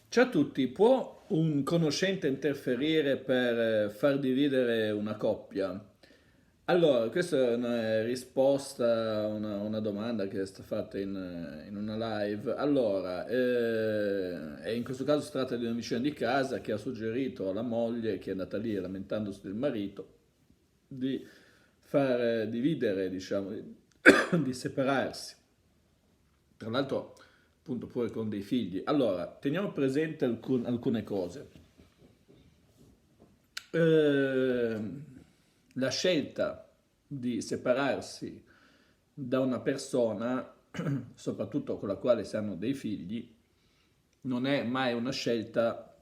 Ciao a tutti, può un conoscente interferire per far dividere una coppia? Allora, questa è una risposta a una domanda che è stata fatta in una live. Allora, e in questo caso si tratta di una vicina di casa che ha suggerito alla moglie, che è andata lì lamentandosi del marito, di far dividere, diciamo, di separarsi. Tra l'altro, appunto, pure con dei figli. Allora, teniamo presente alcune cose. Ehm, la scelta di separarsi da una persona, soprattutto con la quale si hanno dei figli, non è mai una scelta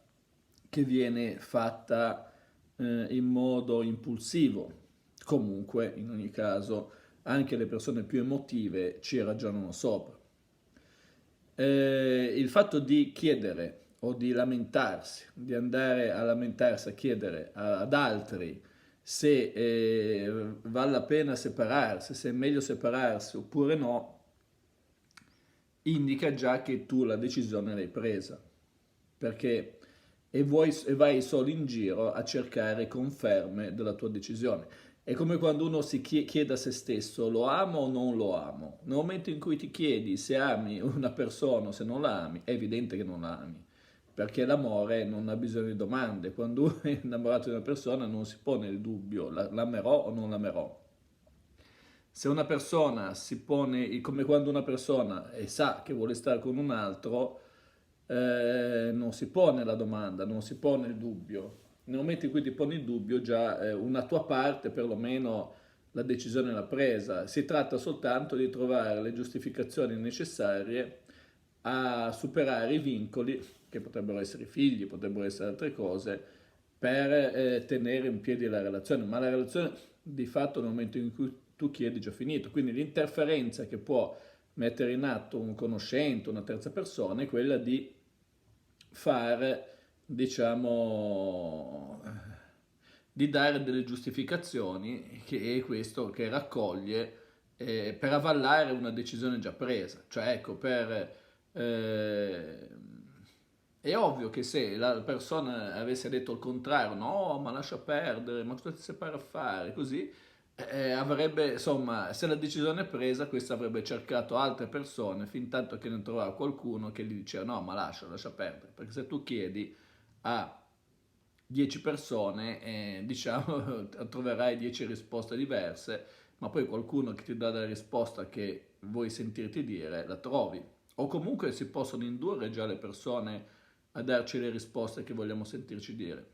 che viene fatta in modo impulsivo. Comunque, in ogni caso, anche le persone più emotive ci ragionano sopra. Il fatto di chiedere o di lamentarsi, di andare a lamentarsi, a chiedere ad altri se vale la pena separarsi, se è meglio separarsi oppure no, indica già che tu la decisione l'hai presa, perché e vai solo in giro a cercare conferme della tua decisione. È come quando uno si chiede a se stesso lo amo o non lo amo. Nel momento in cui ti chiedi se ami una persona o se non la ami, è evidente che non la ami, perché l'amore non ha bisogno di domande. Quando uno è innamorato di una persona non si pone il dubbio, l'amerò o non l'amerò. Se una persona si pone, come quando una persona sa che vuole stare con un altro, non si pone la domanda, non si pone il dubbio. Nel momento in cui ti poni il dubbio, già una tua parte, perlomeno la decisione l'ha presa. Si tratta soltanto di trovare le giustificazioni necessarie a superare i vincoli, che potrebbero essere i figli, potrebbero essere altre cose, per tenere in piedi la relazione. Ma la relazione di fatto nel momento in cui tu chiedi è già finito. Quindi l'interferenza che può mettere in atto un conoscente, una terza persona, è quella di fare, diciamo, di dare delle giustificazioni che è questo che raccoglie per avallare una decisione già presa. Cioè, ecco, eh, è ovvio che se la persona avesse detto il contrario, no, ma lascia perdere, ma cosa ti separa a fare, così, avrebbe, insomma, se la decisione è presa, questa avrebbe cercato altre persone fin tanto che non trovava qualcuno che gli diceva no, ma lascia perdere, perché se tu chiedi a 10 persone, diciamo, troverai 10 risposte diverse, ma poi qualcuno che ti dà la risposta che vuoi sentirti dire, la trovi. O comunque si possono indurre già le persone a darci le risposte che vogliamo sentirci dire.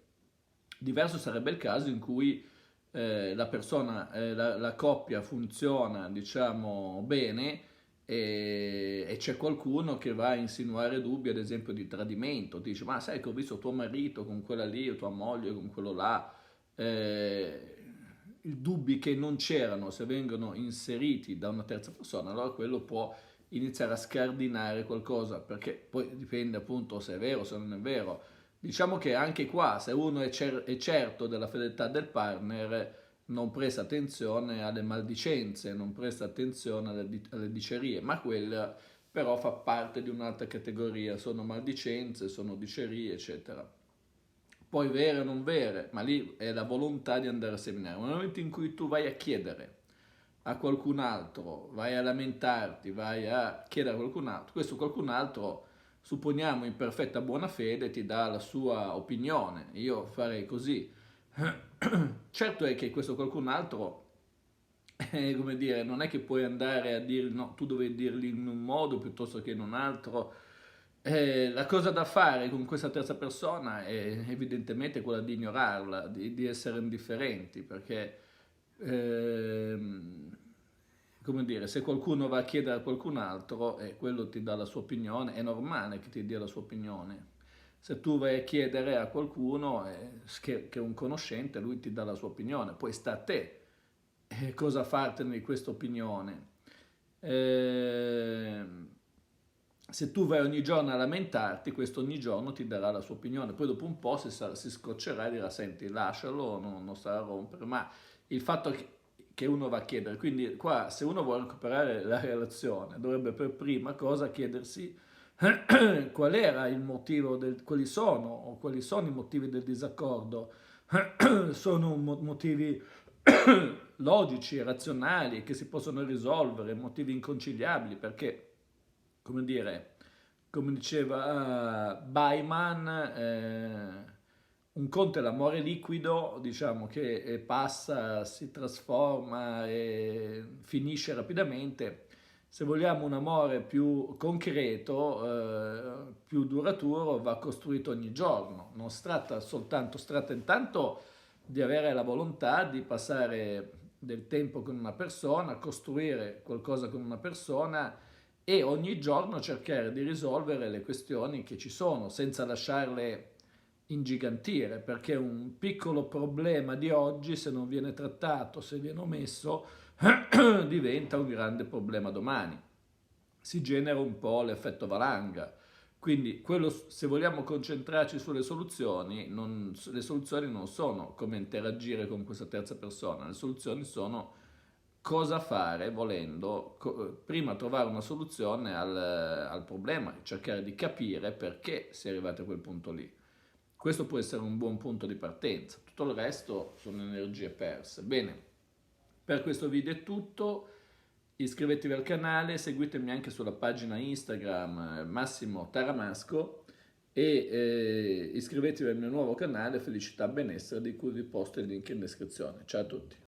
Diverso sarebbe il caso in cui la persona, la coppia funziona, diciamo, bene e c'è qualcuno che va a insinuare dubbi, ad esempio, di tradimento. Ti dice, ma sai che ho visto tuo marito con quella lì, o tua moglie con quello là. I dubbi che non c'erano, se vengono inseriti da una terza persona, allora quello può iniziare a scardinare qualcosa, perché poi dipende appunto se è vero o se non è vero. Diciamo che anche qua, se uno è certo della fedeltà del partner, non presta attenzione alle maldicenze, non presta attenzione alle dicerie, ma quella però fa parte di un'altra categoria, sono maldicenze, sono dicerie, eccetera. Poi vere o non vere, ma lì è la volontà di andare a seminare. Nel momento in cui tu vai a chiedere a qualcun altro, vai a lamentarti, vai a chiedere a qualcun altro, questo qualcun altro, supponiamo in perfetta buona fede, ti dà la sua opinione. Io farei così. Certo è che questo qualcun altro, come dire, non è che puoi andare a dire no, tu dovevi dirgli in un modo piuttosto che in un altro. La cosa da fare con questa terza persona è evidentemente quella di ignorarla, di essere indifferenti, perché ehm, come dire, se qualcuno va a chiedere a qualcun altro e quello ti dà la sua opinione, è normale che ti dia la sua opinione. Se tu vai a chiedere a qualcuno che è un conoscente, lui ti dà la sua opinione, poi sta a te cosa fartene di questa opinione. Ehm, Se tu vai ogni giorno a lamentarti, questo ogni giorno ti darà la sua opinione, poi dopo un po' si scoccerà e dirà senti lascialo, non starà a rompere, ma il fatto che uno va a chiedere, quindi qua se uno vuole recuperare la relazione dovrebbe per prima cosa chiedersi qual era il motivo quali sono i motivi del disaccordo. Sono motivi logici, razionali, che si possono risolvere, motivi inconciliabili, perché, come dire, come diceva Baiman, un conto è l'amore liquido, diciamo, che passa, si trasforma e finisce rapidamente. Se vogliamo un amore più concreto, più duraturo, va costruito ogni giorno. Non si tratta soltanto, si tratta intanto di avere la volontà di passare del tempo con una persona, costruire qualcosa con una persona e ogni giorno cercare di risolvere le questioni che ci sono, senza lasciarle ingigantire, perché un piccolo problema di oggi, se non viene trattato, se viene omesso, diventa un grande problema domani. Si genera un po' l'effetto valanga. Quindi se vogliamo concentrarci sulle soluzioni, le soluzioni non sono come interagire con questa terza persona, le soluzioni sono cosa fare volendo, prima trovare una soluzione al problema, cercare di capire perché si è arrivati a quel punto lì. Questo può essere un buon punto di partenza, tutto il resto sono energie perse. Bene, per questo video è tutto, iscrivetevi al canale, seguitemi anche sulla pagina Instagram Massimo Taramasco e iscrivetevi al mio nuovo canale Felicità Benessere, di cui vi posto il link in descrizione. Ciao a tutti!